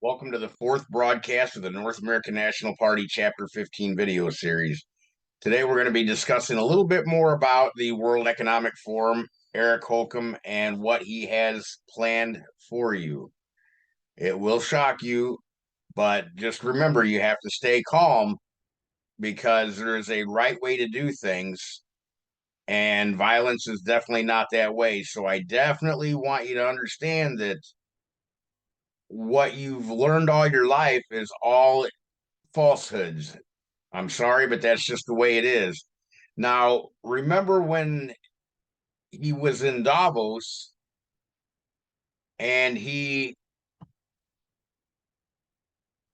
Welcome to the fourth broadcast of the North American National Party Chapter 15 video series. Today we're going to be discussing a little bit more about the World Economic Forum, Eric Holcomb, and what he has planned for you. It will shock you, but just remember you have to stay calm because there is a right way to do things, and violence is definitely not that way. So I definitely want you to understand that what you've learned all your life is all falsehoods. I'm sorry, but that's just the way it is. Now, remember when he was in Davos and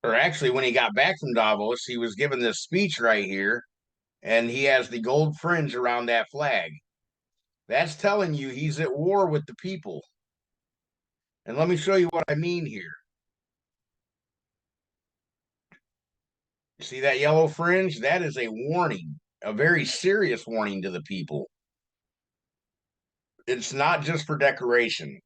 or actually when he got back from Davos, he was given this speech right here, and he has the gold fringe around that flag. That's telling you he's at war with the people. And let me show you what I mean here. See that yellow fringe? That is a warning, a very serious warning to the people. It's not just for decoration.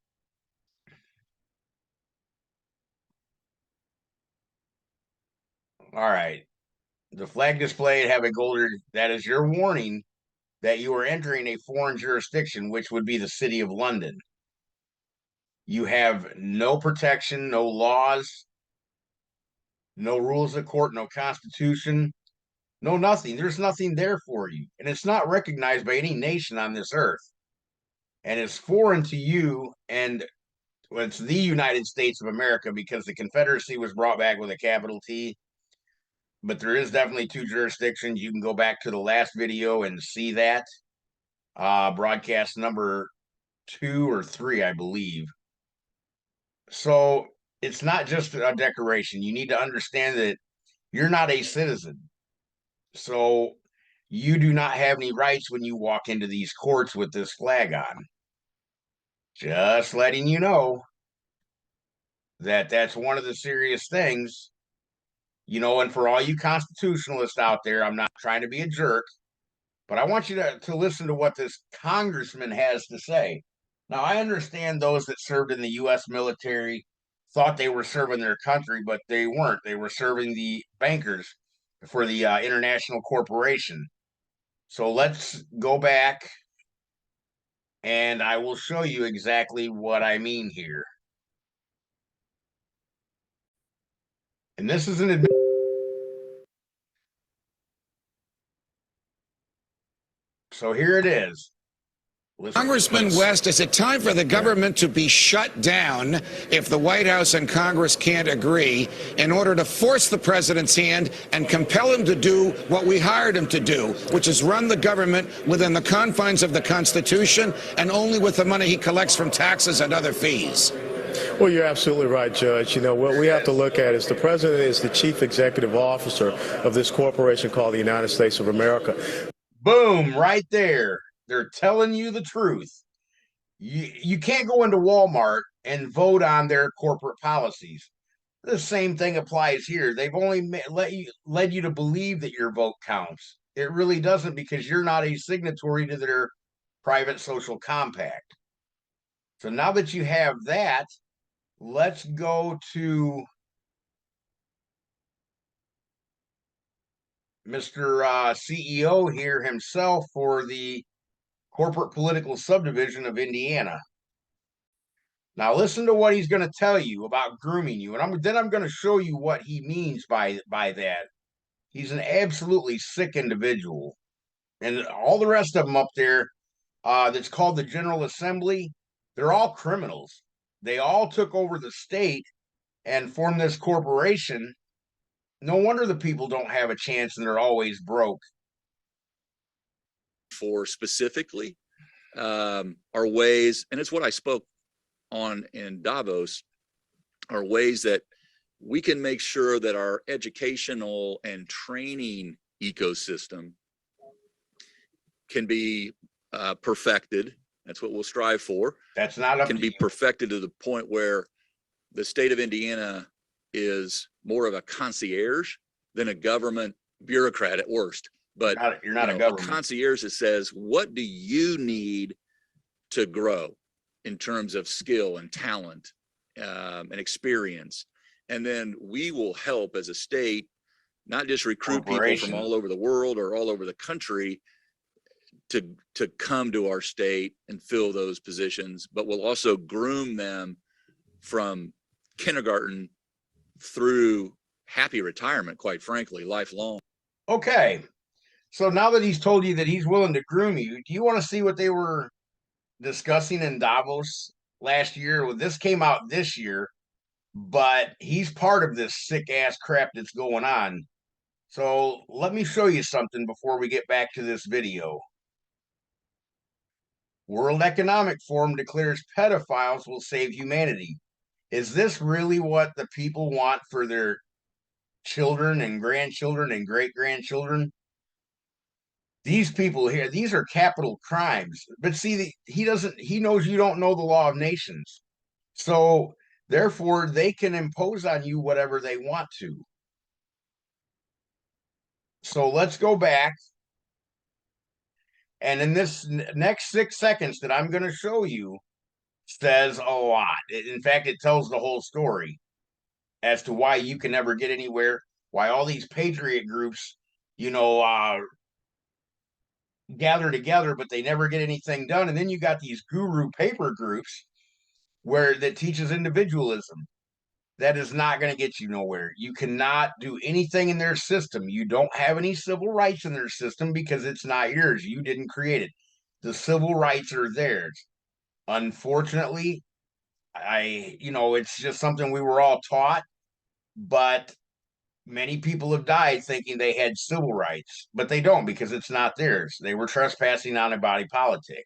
All right. The flag displayed have a golden, that is your warning that you are entering a foreign jurisdiction, which would be the city of London. You have no protection, no laws, no rules of court, no constitution, no nothing. There's nothing there for you. And it's not recognized by any nation on this earth. And it's foreign to you, and it's the United States of America because the Confederacy was brought back with a capital T. But there is definitely two jurisdictions. You can go back to the last video and see that. Broadcast number 2 or 3, I believe. So it's not just a decoration. You need to understand that you're not a citizen. So you do not have any rights when you walk into these courts with this flag on. Just letting you know that that's one of the serious things. And for all you constitutionalists out there, I'm not trying to be a jerk, but I want you to listen to what this congressman has to say. Now, I understand those that served in the U.S. military thought they were serving their country, but they weren't. They were serving the bankers for the international corporation. So let's go back, and I will show you exactly what I mean here. And this is an so here it is. Congressman West, is it time for the government to be shut down if the White House and Congress can't agree in order to force the president's hand and compel him to do what we hired him to do, which is run the government within the confines of the Constitution and only with the money he collects from taxes and other fees? Well, you're absolutely right, Judge. What we have to look at is the president is the chief executive officer of this corporation called the United States of America. Boom, right there. They're telling you the truth. You can't go into Walmart and vote on their corporate policies. The same thing applies here. They've only led you to believe that your vote counts. It really doesn't, because you're not a signatory to their private social compact. So now that you have that, let's go to Mr. CEO here himself for the corporate political subdivision of Indiana. Now listen to what he's going to tell you about grooming you, and I'm going to show you what he means by that. He's an absolutely sick individual, and all the rest of them up there, that's called the General Assembly, they're all criminals. They all took over the state and formed this corporation. No wonder the people don't have a chance and they're always broke. For specifically are ways, and it's what I spoke on in Davos, are ways that we can make sure that our educational and training ecosystem can be perfected. That's what we'll strive for. That's not up can to be you. Perfected to the point where the state of Indiana is more of a concierge than a government bureaucrat at worst. But you're not a government. A concierge that says, what do you need to grow in terms of skill and talent and experience? And then we will help as a state, not just recruit people from Corporation. all over the world or all over the country to come to our state and fill those positions, but we'll also groom them from kindergarten through happy retirement, quite frankly, lifelong. Okay. So now that he's told you that he's willing to groom you, do you want to see what they were discussing in Davos last year? Well, this came out this year, but he's part of this sick ass crap that's going on. So let me show you something before we get back to this video. World Economic Forum declares pedophiles will save humanity. Is this really what the people want for their children and grandchildren and great grandchildren? These people here, these are capital crimes. But see, he knows you don't know the law of nations. So therefore, they can impose on you whatever they want to. So let's go back. And in this next 6 seconds that I'm going to show you says a lot. In fact, it tells the whole story as to why you can never get anywhere, why all these patriot groups, gather together, but they never get anything done. And then you got these guru paper groups that teaches individualism. That is not going to get you nowhere. You cannot do anything in their system. You don't have any civil rights in their system because it's not yours. You didn't create it. The civil rights are theirs. Unfortunately, it's just something we were all taught, but many people have died thinking they had civil rights, but they don't because it's not theirs. They were trespassing on a body politic,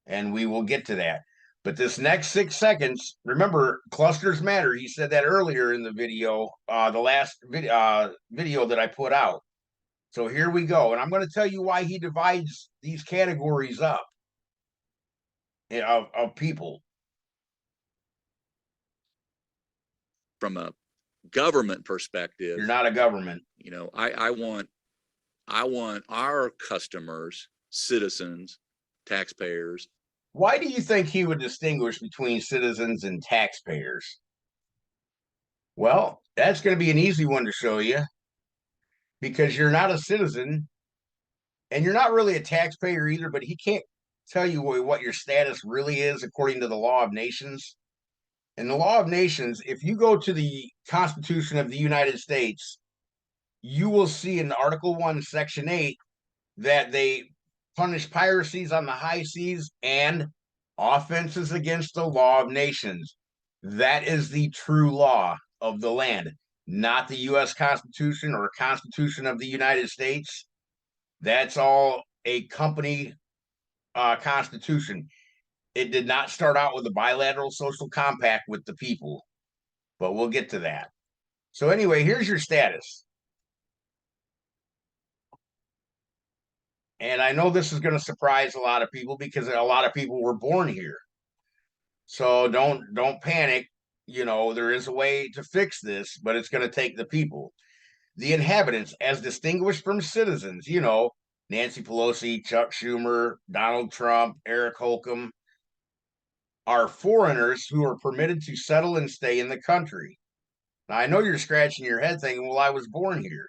and we will get to that. But this next 6 seconds, remember, clusters matter. He said that earlier in the video, the last video that I put out. So here we go. And I'm going to tell you why he divides these categories up of people. From a government perspective, you're not a government. I want our customers, citizens, taxpayers. Why do you think he would distinguish between citizens and taxpayers? Well, that's going to be an easy one to show you because you're not a citizen and you're not really a taxpayer either, but he can't tell you what your status really is according to the law of nations. In the law of nations, if you go to the Constitution of the United States, you will see in Article 1, Section 8, that they punish piracies on the high seas and offenses against the law of nations. That is the true law of the land, not the U.S. Constitution or Constitution of the United States. That's all a company constitution. It did not start out with a bilateral social compact with the people, but we'll get to that. So anyway, here's your status. And I know this is going to surprise a lot of people because a lot of people were born here. So don't panic. There is a way to fix this, but it's going to take the people. The inhabitants, as distinguished from citizens, Nancy Pelosi, Chuck Schumer, Donald Trump, Eric Holcomb, are foreigners who are permitted to settle and stay in the country. Now, I know you're scratching your head thinking, well, I was born here.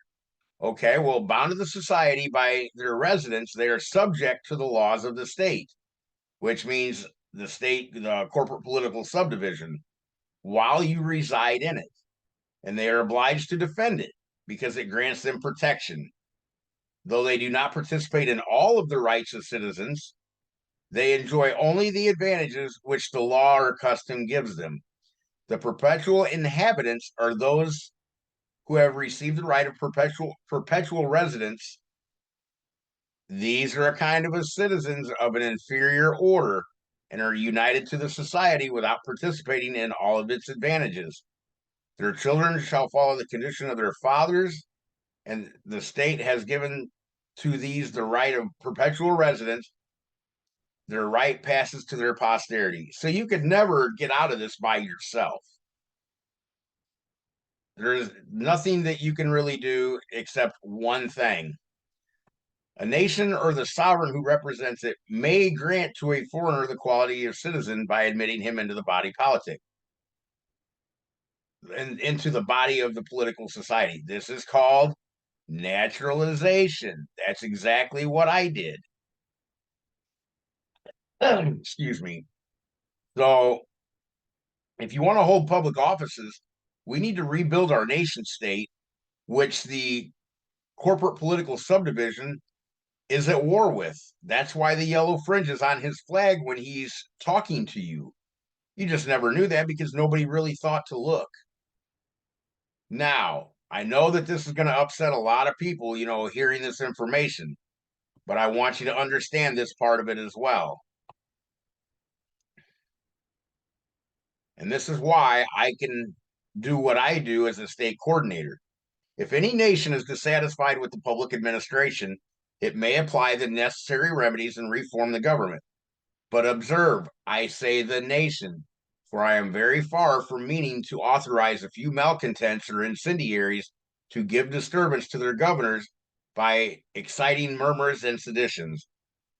Okay, well, bound to the society by their residence, they are subject to the laws of the state, which means the corporate political subdivision, while you reside in it. And they are obliged to defend it because it grants them protection. Though they do not participate in all of the rights of citizens, they enjoy only the advantages which the law or custom gives them. The perpetual inhabitants are those who have received the right of perpetual residence. These are a kind of citizens of an inferior order and are united to the society without participating in all of its advantages. Their children shall follow the condition of their fathers, and the state has given to these the right of perpetual residence. Their right passes to their posterity. So you could never get out of this by yourself. There's nothing that you can really do except one thing. A nation or the sovereign who represents it may grant to a foreigner the quality of citizen by admitting him into the body politic. into the body of the political society. This is called naturalization. That's exactly what I did. Excuse me. So, if you want to hold public offices, we need to rebuild our nation state, which the corporate political subdivision is at war with. That's why the yellow fringe is on his flag when he's talking to you. You just never knew that because nobody really thought to look. Now, I know that this is going to upset a lot of people, hearing this information, but I want you to understand this part of it as well. And this is why I can do what I do as a state coordinator. If any nation is dissatisfied with the public administration, it may apply the necessary remedies and reform the government. But observe, I say the nation, for I am very far from meaning to authorize a few malcontents or incendiaries to give disturbance to their governors by exciting murmurs and seditions.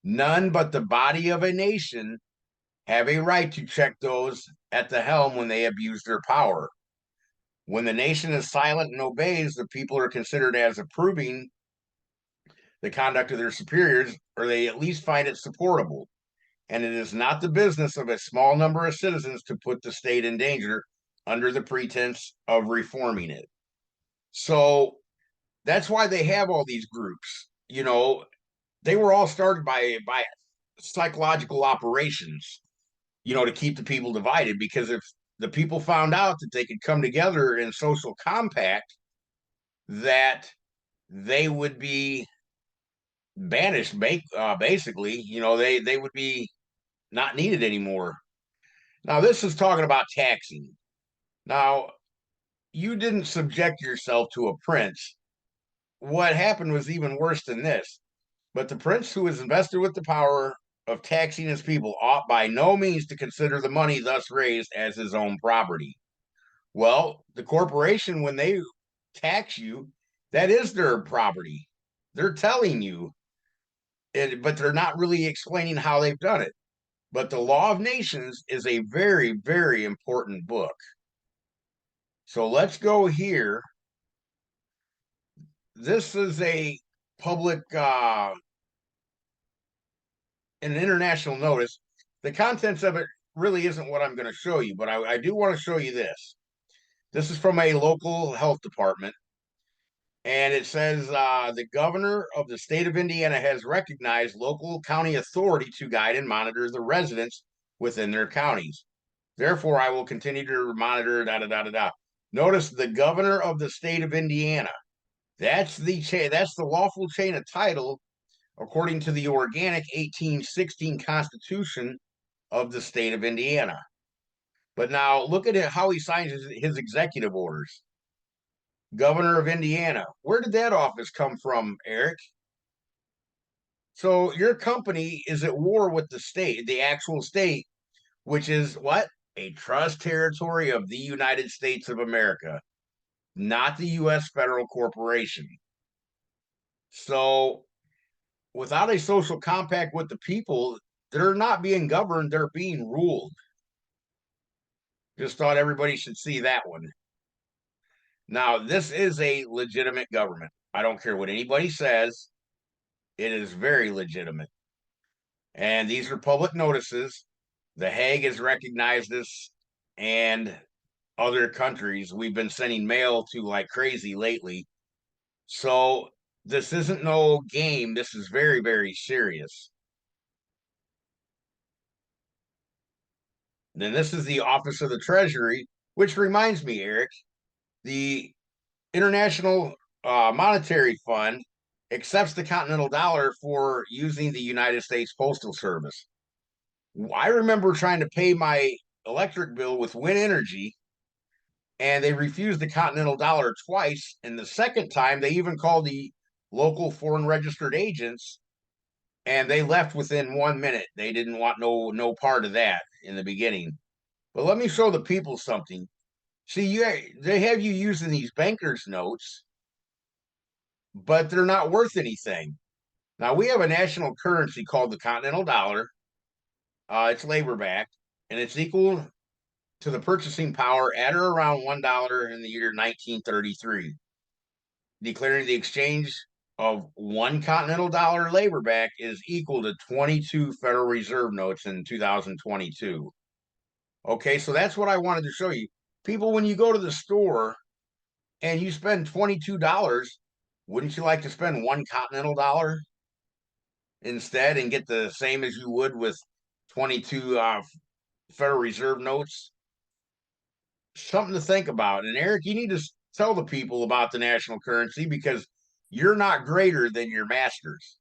None but the body of a nation have a right to check those at the helm when they abuse their power. When the nation is silent and obeys, the people are considered as approving the conduct of their superiors, or they at least find it supportable. And it is not the business of a small number of citizens to put the state in danger under the pretense of reforming it. So that's why they have all these groups. They were all started by psychological operations, to keep the people divided. Because if the people found out that they could come together in social compact, that they would be banished, basically. They would be not needed anymore. Now, this is talking about taxing. Now, you didn't subject yourself to a prince. What happened was even worse than this. But the prince who is invested with the power of taxing his people ought by no means to consider the money thus raised as his own property. Well, the corporation, when they tax you, that is their property. They're telling you, but they're not really explaining how they've done it. But the Law of Nations is a very, very important book. So let's go here. This is a public, an international notice. The contents of it really isn't what I'm going to show you, but I do want to show you this. This is from a local health department. And it says the governor of the state of Indiana has recognized local county authority to guide and monitor the residents within their counties. Therefore, I will continue to monitor. Da da da da da. Notice the governor of the state of Indiana. That's the lawful chain of title according to the organic 1816 Constitution of the state of Indiana. But now look at how he signs his executive orders. Governor of Indiana. Where did that office come from, Eric? So your company is at war with the state, the actual state, which is what? A trust territory of the United States of America, not the U.S. federal corporation. So without a social compact with the people, they're not being governed, they're being ruled. Just thought everybody should see that one. Now, this is a legitimate government. I don't care what anybody says, it is very legitimate. And these are public notices. The Hague has recognized this, and other countries. We've been sending mail to like crazy lately. So this isn't no game. This is very, very serious. Then this is the Office of the Treasury, which reminds me, Eric, the International Monetary Fund accepts the continental dollar for using the United States Postal Service. I remember trying to pay my electric bill with wind energy, and they refused the continental dollar twice. And the second time, they even called the local foreign registered agents, and they left within 1 minute. They didn't want no part of that in the beginning. But let me show the people something. See, they have you using these bankers' notes, but they're not worth anything. Now, we have a national currency called the continental dollar. It's labor backed, and it's equal to the purchasing power at or around $1 in the year 1933, declaring the exchange of one continental dollar labor back is equal to 22 Federal Reserve notes in 2022. Okay, so that's what I wanted to show you. People, when you go to the store and you spend $22, wouldn't you like to spend one continental dollar instead and get the same as you would with 22 Federal Reserve notes? Something to think about. And Eric, you need to tell the people about the national currency because you're not greater than your masters.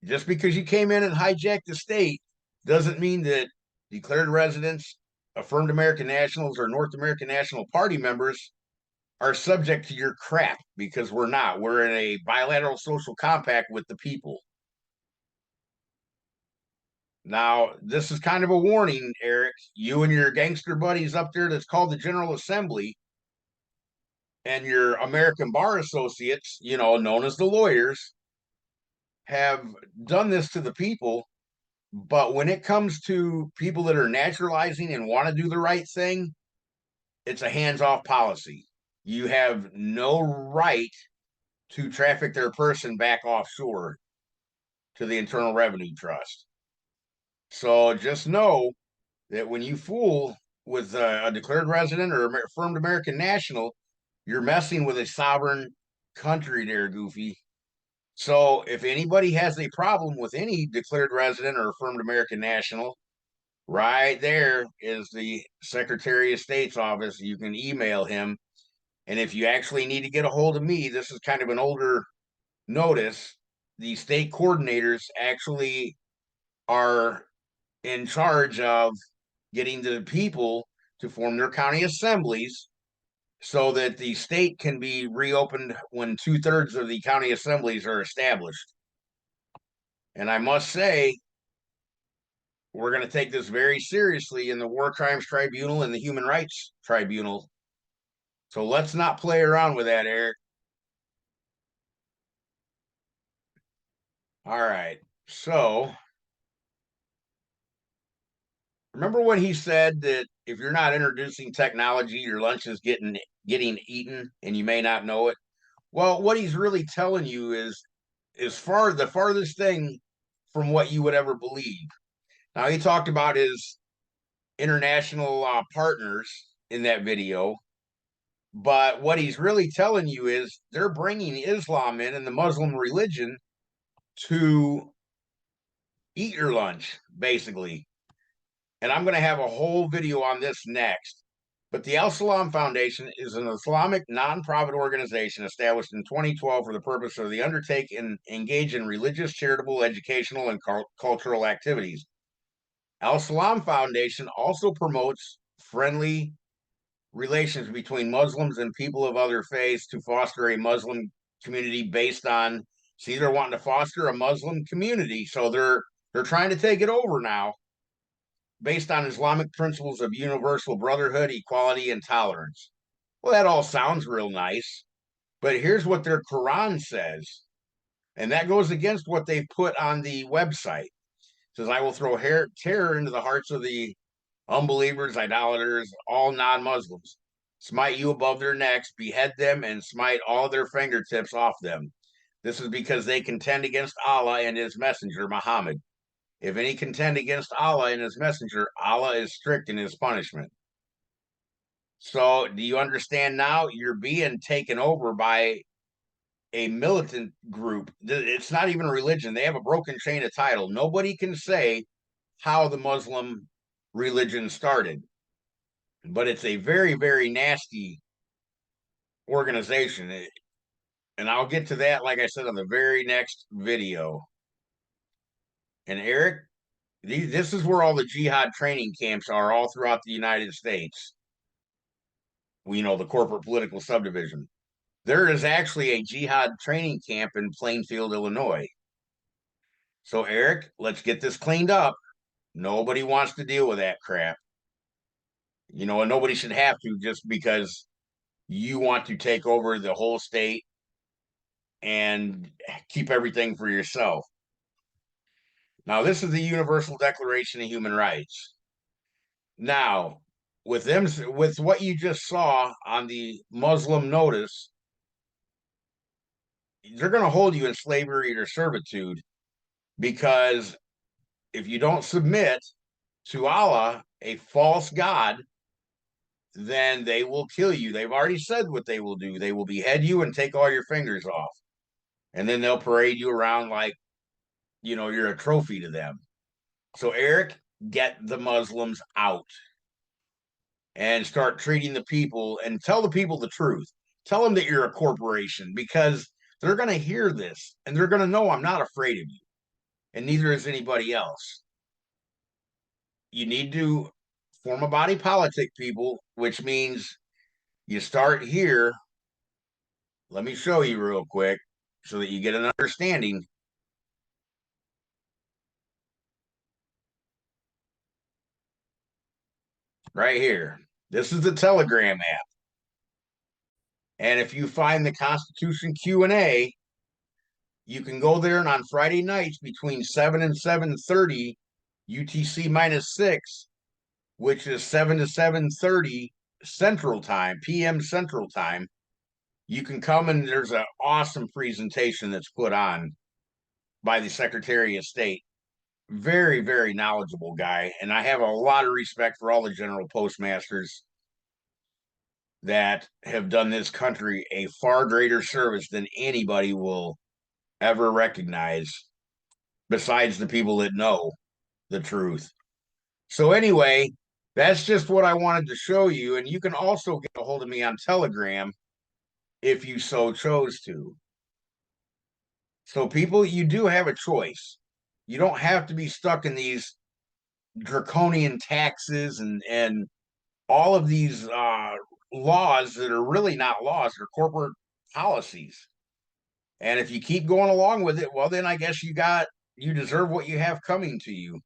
Just because you came in and hijacked the state doesn't mean that declared residents, affirmed American nationals, or North American National Party members are subject to your crap, because we're not. We're in a bilateral social compact with the people. Now, this is kind of a warning, Eric. You and your gangster buddies up there that's called the General Assembly and your American Bar Associates, known as the lawyers, have done this to the people. But when it comes to people that are naturalizing and want to do the right thing, it's a hands-off policy. You have no right to traffic their person back offshore to the Internal Revenue Trust. So just know that when you fool with a declared resident or affirmed American national, you're messing with a sovereign country there, Goofy. So if anybody has a problem with any declared resident or affirmed American national, right there is the Secretary of State's office. You can email him. And if you actually need to get a hold of me, this is kind of an older notice. The state coordinators actually are in charge of getting the people to form their county assemblies so that the state can be reopened when 2/3 of the county assemblies are established. And I must say, we're going to take this very seriously in the War Crimes Tribunal and the Human Rights Tribunal. So let's not play around with that, Eric. All right. So remember when he said that if you're not introducing technology, your lunch is getting eaten and you may not know it? Well, what he's really telling you is the farthest thing from what you would ever believe. Now, he talked about his international partners in that video, but what he's really telling you is they're bringing Islam in and the Muslim religion to eat your lunch, basically. And I'm going to have a whole video on this next. But the Al Salam Foundation is an Islamic nonprofit organization established in 2012 for the purpose of the undertake and engage in religious, charitable, educational, and cultural activities. Al Salam Foundation also promotes friendly relations between Muslims and people of other faiths to foster a Muslim community based on, see, they're wanting to foster a Muslim community. So they're trying to take it over now based on Islamic principles of universal brotherhood, equality, and tolerance. Well, that all sounds real nice, but here's what their Quran says, and that goes against what they put on the website. It says, I will throw terror into the hearts of the unbelievers, idolaters, all non-Muslims, smite you above their necks, behead them, and smite all their fingertips off them. This is because they contend against Allah and his messenger, Muhammad. If any contend against Allah and his messenger, Allah is strict in his punishment. So do you understand now? You're being taken over by a militant group. It's not even a religion. They have a broken chain of title. Nobody can say how the Muslim religion started, but it's a very, very nasty organization. And I'll get to that, like I said, on the very next video. And Eric, this is where all the jihad training camps are all throughout the United States. The corporate political subdivision. There is actually a jihad training camp in Plainfield, Illinois. So, Eric, let's get this cleaned up. Nobody wants to deal with that crap. And nobody should have to just because you want to take over the whole state and keep everything for yourself. Now, this is the Universal Declaration of Human Rights. Now, with them, with what you just saw on the Muslim notice, they're going to hold you in slavery or servitude, because if you don't submit to Allah, a false god, then they will kill you. They've already said what they will do. They will behead you and take all your fingers off. And then they'll parade you around like, you're a trophy to them. So, Eric, get the Muslims out and start treating the people and tell the people the truth. Tell them that you're a corporation, because they're going to hear this and they're going to know I'm not afraid of you, and neither is anybody else. You need to form a body politic, people, which means you start here. Let me show you real quick so that you get an understanding. Right here. This is the Telegram app. And if you find the Constitution Q&A, you can go there, and on Friday nights between 7 and 7:30 UTC -6, which is 7 to 7:30 Central Time, PM Central Time, you can come, and there's an awesome presentation that's put on by the Secretary of State. Very, very knowledgeable guy. And I have a lot of respect for all the general postmasters that have done this country a far greater service than anybody will ever recognize, besides the people that know the truth. So, anyway, that's just what I wanted to show you. And you can also get a hold of me on Telegram if you so chose to. So, people, you do have a choice. You don't have to be stuck in these draconian taxes and all of these laws that are really not laws, they're corporate policies. And if you keep going along with it, well, then I guess you deserve what you have coming to you.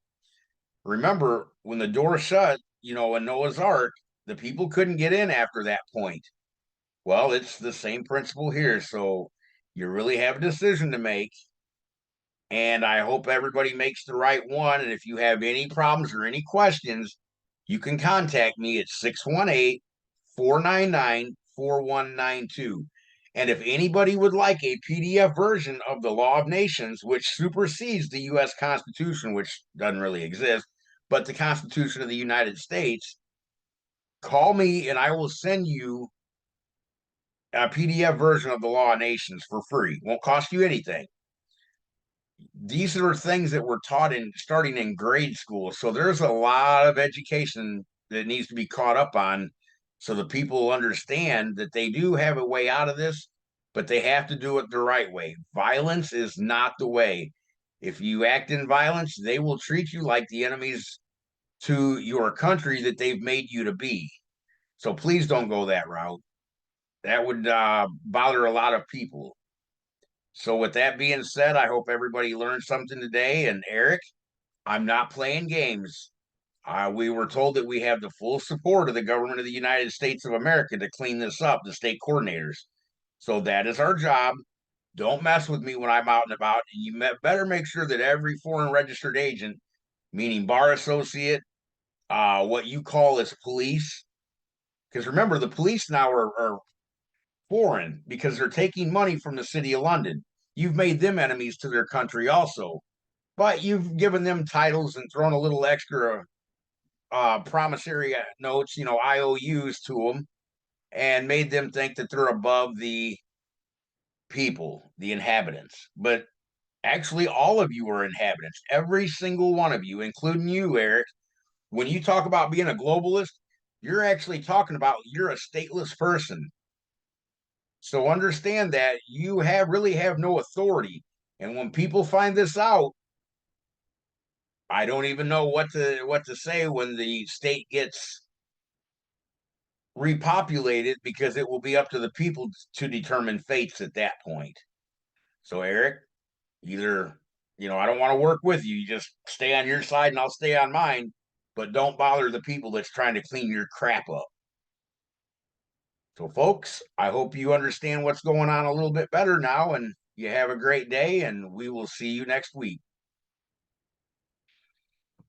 Remember, when the door shut, in Noah's Ark, the people couldn't get in after that point. Well, it's the same principle here. So you really have a decision to make. And I hope everybody makes the right one. And if you have any problems or any questions, you can contact me at 618-499-4192. And if anybody would like a PDF version of the Law of Nations, which supersedes the U.S. Constitution, which doesn't really exist, but the Constitution of the United States, call me and I will send you a PDF version of the Law of Nations for free. Won't cost you anything. These are things that we're taught in starting in grade school. So there's a lot of education that needs to be caught up on, so the people understand that they do have a way out of this, but they have to do it the right way. Violence is not the way. If you act in violence, they will treat you like the enemies to your country that they've made you to be. So please don't go that route. That would bother a lot of people. So with that being said, I hope everybody learned something today. And Eric, I'm not playing games. We were told that we have the full support of the government of the United States of America to clean this up, the state coordinators. So that is our job. Don't mess with me when I'm out and about. And you better make sure that every foreign registered agent, meaning bar associate, what you call as police, because remember, the police now are foreign because they're taking money from the city of London. You've made them enemies to their country also, but you've given them titles and thrown a little extra promissory notes, IOUs to them, and made them think that they're above the people, the inhabitants. But actually, all of you are inhabitants, every single one of you, including you, Eric. When you talk about being a globalist, you're actually talking about you're a stateless person. So understand that you really have no authority. And when people find this out, I don't even know what to say when the state gets repopulated, because it will be up to the people to determine fates at that point. So Eric, either, I don't want to work with you. You just stay on your side and I'll stay on mine, but don't bother the people that's trying to clean your crap up. So folks, I hope you understand what's going on a little bit better now, and you have a great day, and we will see you next week.